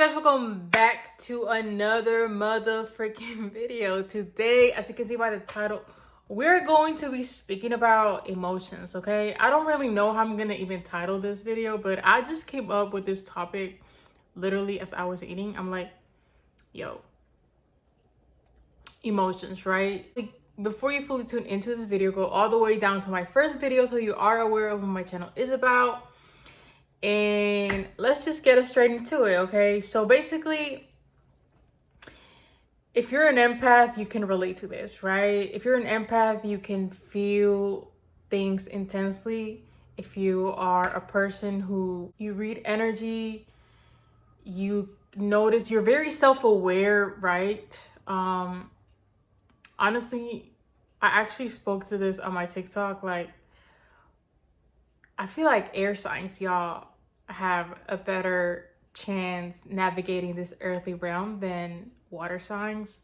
guys, welcome back to another motherfucking video. Today, as you can see by the title, we're going to be speaking about emotions, okay? I don't really know how I'm gonna even title this video, but I just came up with this topic literally as I was eating. I'm like, yo, emotions, right? Like, before you fully tune into this video, go all the way down to my first video so you are aware of what my channel is about. And let's just get us straight into it, okay? So basically, if you're an empath, you can relate to this, right? If you're an empath, you can feel things intensely. If you are a person who you read energy, you notice, you're very self-aware, right? Honestly, I actually spoke to this on my TikTok. Like, I feel like air signs, y'all, have a better chance navigating this earthly realm than water signs.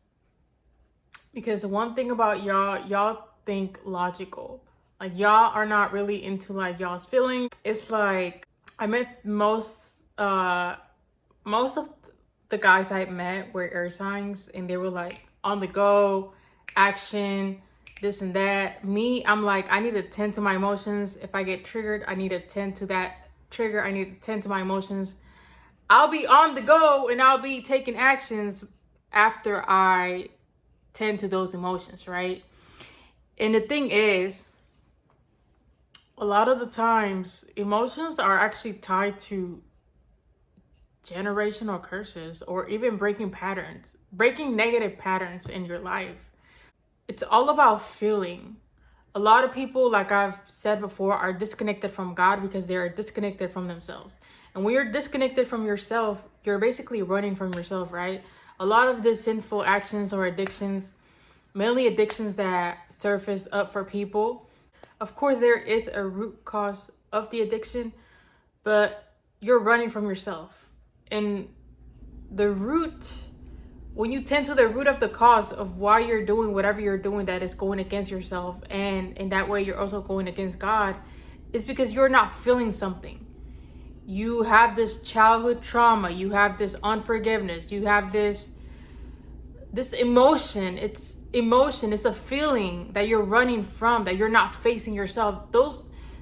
Because one thing about y'all think logical. Like, y'all are not really into like y'all's feelings. It's like I met most of the guys I met were air signs, and they were like on the go, action, this and that. Me, I'm like, I need to tend to my emotions. If I get triggered, I need to tend to that trigger. I need to tend to my emotions. I'll be on the go and I'll be taking actions after I tend to those emotions, right? And the thing is, a lot of the times emotions are actually tied to generational curses or even breaking negative patterns in your life. It's all about feeling. A lot of people, like I've said before, are disconnected from God because they are disconnected from themselves. And when you're disconnected from yourself, you're basically running from yourself, right? A lot of the sinful actions or addictions, mainly addictions that surface up for people, of course, there is a root cause of the addiction, but you're running from yourself. And the root, when you tend to the root of the cause of why you're doing whatever you're doing that is going against yourself, and in that way you're also going against God, is because you're not feeling something. You have this childhood trauma, you have this unforgiveness, you have this emotion. It's emotion, it's a feeling that you're running from, that you're not facing yourself.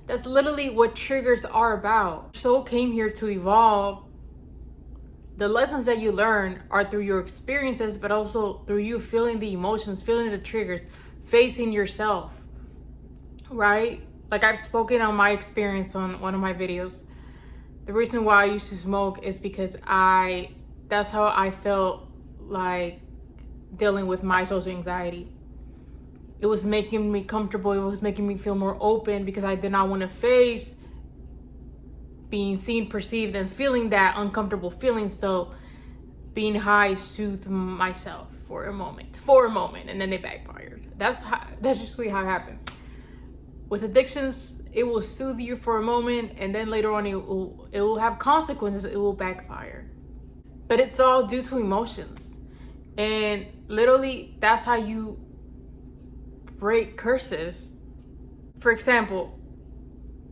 That's literally what triggers are about. Your soul came here to evolve. The lessons that you learn are through your experiences, but also through you feeling the emotions, feeling the triggers, facing yourself, right? Like I've spoken on my experience on one of my videos. The reason why I used to smoke is because that's how I felt like dealing with my social anxiety. It was making me comfortable. It was making me feel more open because I did not want to face being seen, perceived, and feeling that uncomfortable feeling. So being high soothed myself for a moment, and then it backfired. That's usually how it happens. With addictions, it will soothe you for a moment, and then later on it will have consequences. It will backfire. But it's all due to emotions. And literally, that's how you break curses. For example,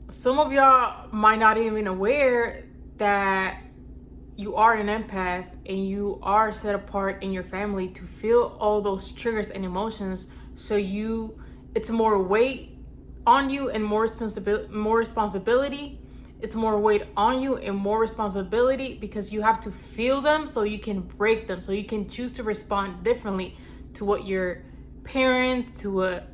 some of y'all might not even aware that you are an empath and you are set apart in your family to feel all those triggers and emotions. So it's more weight on you and more responsibility. It's more weight on you and more responsibility because you have to feel them so you can break them, so you can choose to respond differently to what your parents, to what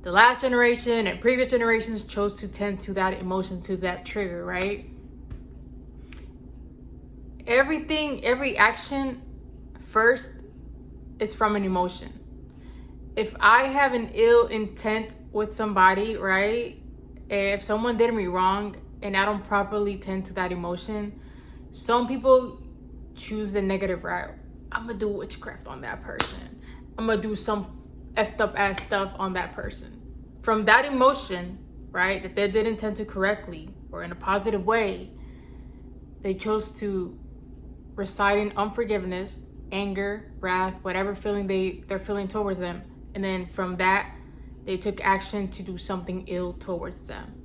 the last generation and previous generations chose to tend to that emotion, to that trigger, right? Every action first is from an emotion. If I have an ill intent with somebody, right? If someone did me wrong and I don't properly tend to that emotion, some people choose the negative route. I'm gonna do witchcraft on that person. I'm gonna do some effed up ass stuff on that person. From that emotion, right, that they didn't tend to correctly or in a positive way, they chose to reside in unforgiveness, anger, wrath, whatever feeling they're feeling towards them. And then from that, they took action to do something ill towards them.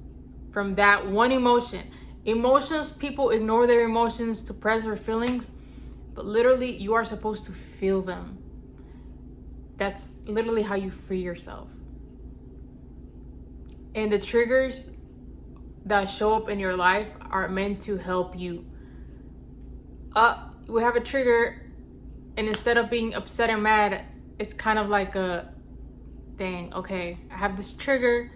From that one emotion. Emotions, people ignore their emotions, suppress their feelings but literally you are supposed to feel them. That's literally how you free yourself. And the triggers that show up in your life are meant to help you. We have a trigger, and instead of being upset and mad, it's kind of like a, dang, okay, I have this trigger.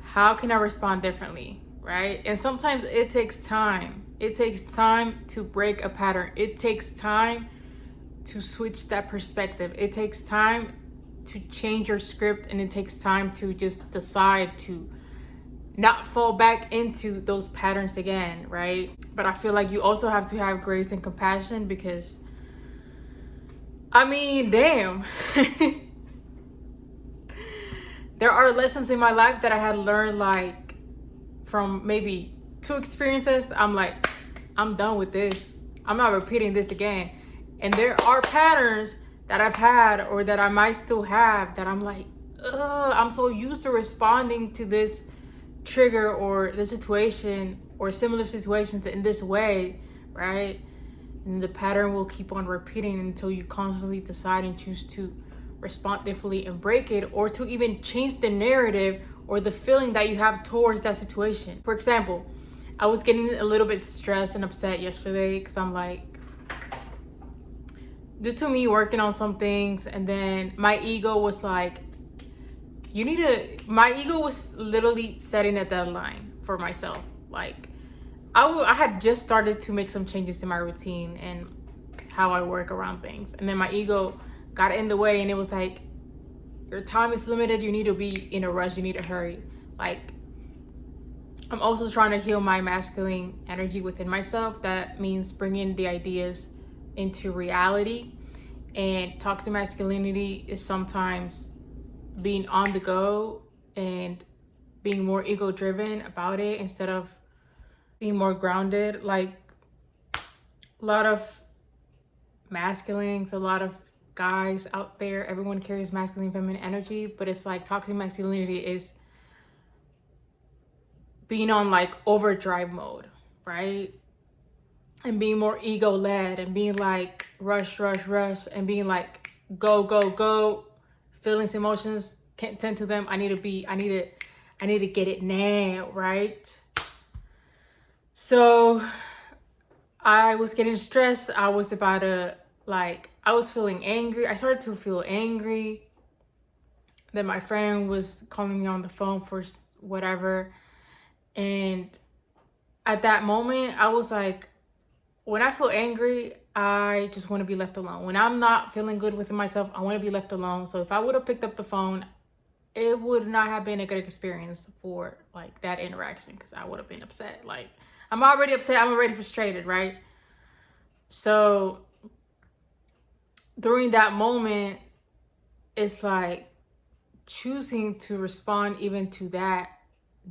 How can I respond differently, right? And sometimes it takes time. It takes time to break a pattern. It takes time to switch that perspective. It takes time to change your script, and it takes time to just decide to not fall back into those patterns again, right? But I feel like you also have to have grace and compassion, because I mean, damn. There are lessons in my life that I had learned, like from maybe 2 experiences. I'm like, I'm done with this. I'm not repeating this again. And there are patterns that I've had, or that I might still have, that I'm like, ugh, I'm so used to responding to this trigger or the situation or similar situations in this way, right? And the pattern will keep on repeating until you constantly decide and choose to respond differently and break it, or to even change the narrative or the feeling that you have towards that situation. For example, I was getting a little bit stressed and upset yesterday because I'm like, due to me working on some things, and then my ego was like, my ego was literally setting a deadline for myself. Like I had just started to make some changes to my routine and how I work around things, and then my ego got in the way, and it was like, your time is limited, you need to be in a rush, you need to hurry. Like, I'm also trying to heal my masculine energy within myself. That means bringing the ideas into reality. And toxic masculinity is sometimes being on the go and being more ego driven about it instead of being more grounded. Like, a lot of masculines, a lot of guys out there, everyone carries masculine feminine energy, but it's like toxic masculinity is being on like overdrive mode, right? And being more ego led, and being like rush and being like go, feelings, emotions, can't tend to them. I need to get it now, right? So I was getting stressed. I was about to, like, I was feeling angry. I started to feel angry. Then my friend was calling me on the phone for whatever. And at that moment, I was like, when I feel angry, I just want to be left alone. When I'm not feeling good within myself, I want to be left alone. So if I would have picked up the phone, it would not have been a good experience for like that interaction, because I would have been upset. Like, I'm already upset. I'm already frustrated, right? So during that moment, it's like choosing to respond even to that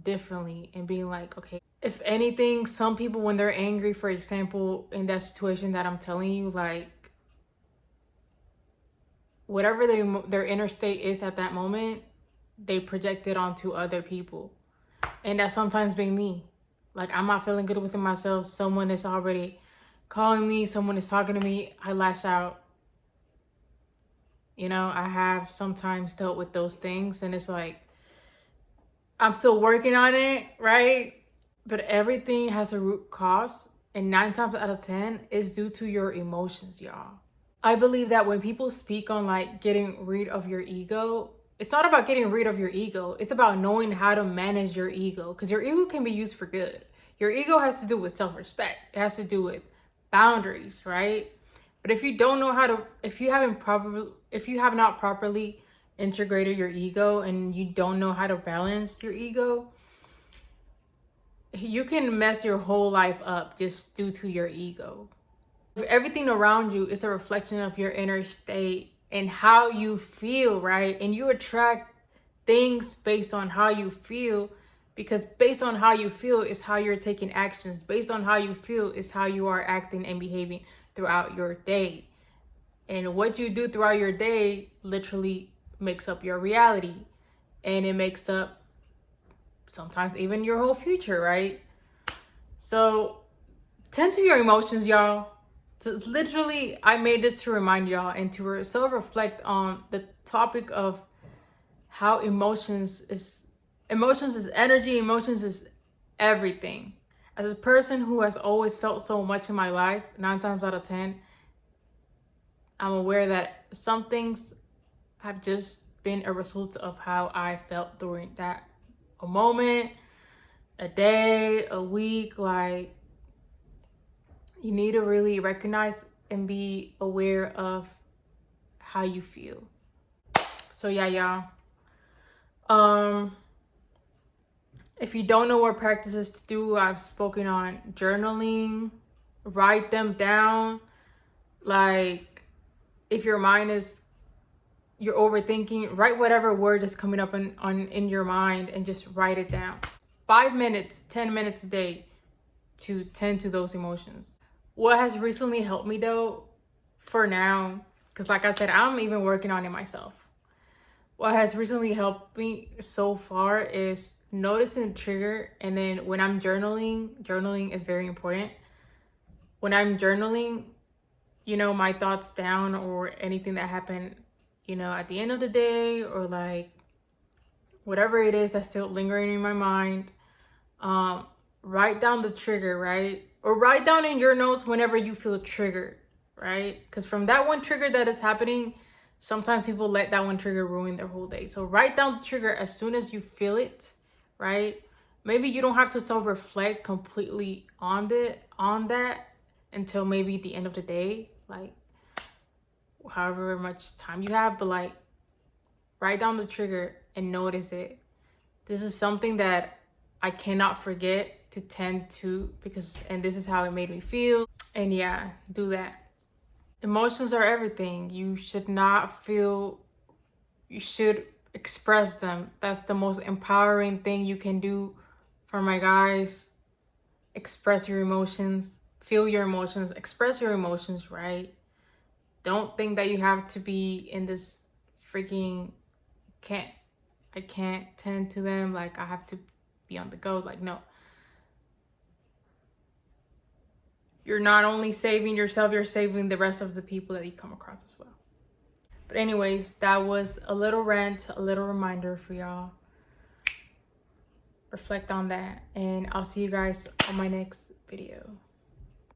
differently, and being like, okay, if anything, some people, when they're angry, for example, in that situation that I'm telling you, like, whatever their inner state is at that moment, they project it onto other people. And that's sometimes being me. Like, I'm not feeling good within myself. Someone is already calling me, someone is talking to me, I lash out. You know, I have sometimes dealt with those things, and it's like, I'm still working on it, right? But everything has a root cause, and 9 times out of 10 is due to your emotions, y'all. I believe that when people speak on like getting rid of your ego, it's not about getting rid of your ego. It's about knowing how to manage your ego, because your ego can be used for good. Your ego has to do with self-respect. It has to do with boundaries, right? But if you don't know how to, if you have not properly integrated your ego, and you don't know how to balance your ego, you can mess your whole life up just due to your ego. If everything around you is a reflection of your inner state and how you feel, right? And you attract things based on how you feel, because based on how you feel is how you're taking actions. Based on how you feel is how you are acting and behaving throughout your day. And what you do throughout your day literally makes up your reality, and it makes up sometimes even your whole future, right? So tend to your emotions, y'all. So literally, I made this to remind y'all and to self-reflect on the topic of how emotions is energy, emotions is everything. As a person who has always felt so much in my life, 9 times out of 10, I'm aware that some things have just been a result of how I felt during that a moment, a day, a week. Like, you need to really recognize and be aware of how you feel. So yeah, y'all. If you don't know what practices to do, I've spoken on journaling, write them down. Like, if your mind is, you're overthinking, write whatever word is coming up in your mind and just write it down. 5 minutes, 10 minutes a day to tend to those emotions. What has recently helped me though, for now, because like I said, I'm even working on it myself. What has recently helped me so far is noticing the trigger, and then when I'm journaling is very important. When I'm journaling, my thoughts down or anything that happened, at the end of the day, or like whatever it is that's still lingering in my mind, write down the trigger, right? Or write down in your notes whenever you feel triggered, right? Because from that one trigger that is happening, sometimes people let that one trigger ruin their whole day. So write down the trigger as soon as you feel it, right? Maybe you don't have to self-reflect completely on that until maybe the end of the day, like however much time you have, but like write down the trigger and notice it. This is something that I cannot forget to tend to, and this is how it made me feel. And yeah, do that. Emotions are everything. You should not feel, you should express them. That's the most empowering thing you can do for my guys. Express your emotions, feel your emotions, express your emotions, right? Don't think that you have to be in this freaking I can't tend to them, like I have to be on the go. Like, no. You're not only saving yourself, you're saving the rest of the people that you come across as well. But anyways, that was a little rant, a little reminder for y'all. Reflect on that, and I'll see you guys on my next video.